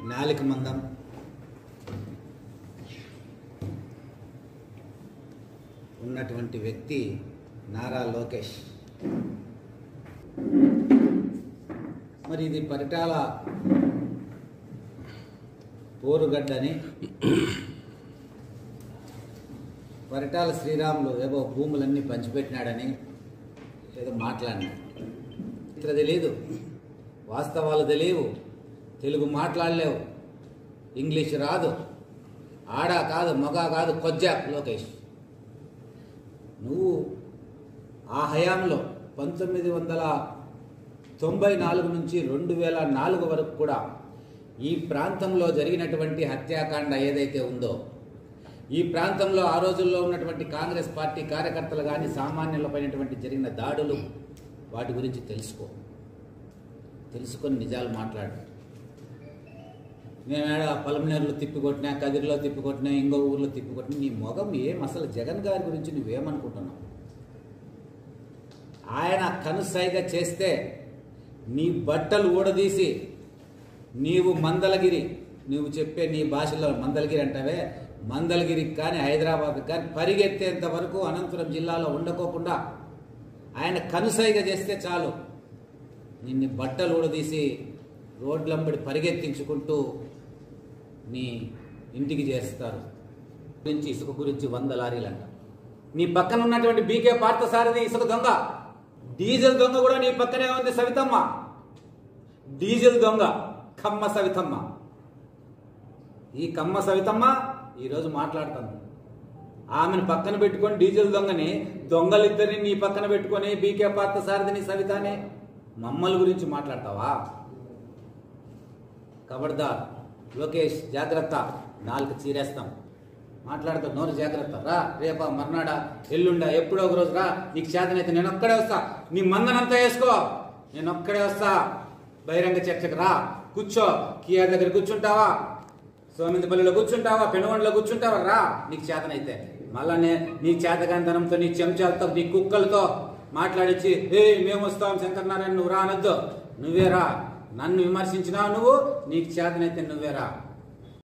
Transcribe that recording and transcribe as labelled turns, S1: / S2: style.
S1: నాలిక మందం ఉన్నటువంటి వ్యక్తి నారా లోకేష్. మరి ఇది పరిటాల పోరుగడ్డని పరిటాల శ్రీరాములు ఏవో భూములన్నీ పంచిపెట్టినాడని ఏదో మాట్లాడినాడు. ఇతర తెలియదు, వాస్తవాలు తెలియవు, తెలుగు మాట్లాడలేవు, ఇంగ్లీష్ రాదు, ఆడా కాదు మగా కాదు కొజ్జా లోకేష్. నువ్వు ఆ హయాంలో 1994 నుంచి 2004 వరకు కూడా ఈ ప్రాంతంలో జరిగినటువంటి హత్యాకాండ ఏదైతే ఉందో, ఈ ప్రాంతంలో ఆ రోజుల్లో ఉన్నటువంటి కాంగ్రెస్ పార్టీ కార్యకర్తలు కానీ సామాన్యులపైనటువంటి జరిగిన దాడులు, వాటి గురించి తెలుసుకొని నిజాలు మాట్లాడు. నేను పలమనేరులో తిప్పికొట్టినా, కదిరిలో తిప్పికొట్టినా, ఇంకో ఊర్లో తిప్పికొట్టినా, నీ మొగం ఏం? అసలు జగన్ గారి గురించి నువ్వేమనుకుంటున్నావు? ఆయన కనుసైగ చేస్తే నీ బట్టలు ఊడదీసి నీవు మందలగిరి, నువ్వు చెప్పే నీ భాషలో మందలగిరి అంటావే, మందలగిరికి కానీ హైదరాబాద్ కానీ పరిగెత్తేంత వరకు అనంతపురం జిల్లాలో ఉండకోకుండా ఆయన కనుసైగ చేస్తే చాలు నిన్ను బట్టలు ఊడదీసి రోడ్లంబడి పరిగెత్తించుకుంటూ నీ ఇంటికి చేస్తారు. గురించి ఇసుక గురించి 100 లారీలు అంట. నీ పక్కన ఉన్నటువంటి బీకే పార్థసారథి ఇసుక దొంగ, డీజిల్ దొంగ కూడా నీ పక్కనే ఉంది సవితమ్మ. డీజిల్ దొంగ కమ్మ సవితమ్మ. ఈ కమ్మ సవితమ్మ ఈరోజు మాట్లాడుతుంది. ఆమెను పక్కన పెట్టుకొని డీజిల్ దొంగని, దొంగలిద్దరిని నీ పక్కన పెట్టుకొని బీకే పార్థసారథిని సవితానే మమ్మల్ని గురించి మాట్లాడతావా? ఖబర్దార్ లోకేష్, జాగ్రత్త, నాలుగు చీరేస్తాం. మాట్లాడతావు, నోరు జాగ్రత్త. రా, రేపా మర్నాడా ఎల్లుండా ఎప్పుడో ఒక రోజు రా, నీకు చేతనైతే నేను ఒక్కడే వస్తా. నీ మందనంతా వేసుకో, నేను ఒక్కడే వస్తా. బహిరంగ చర్చకు రా, కూర్చో. కియా దగ్గర కూర్చుంటావా, సోమిందపల్లిలో కూర్చుంటావా, పెనుగొండలో కూర్చుంటావా? రా, నీకు చేతనైతే. మళ్ళా నీ చేతగాంతనంతో, నీ చెంచాలతో, నీ కుక్కలతో మాట్లాడిచ్చి మేము వస్తాం శంకరనారాయణ నువ్వు రా అనొద్దు. నువ్వే రా. నన్ను విమర్శించినావు నువ్వు, నీకు చేతనైతే నువ్వే రా.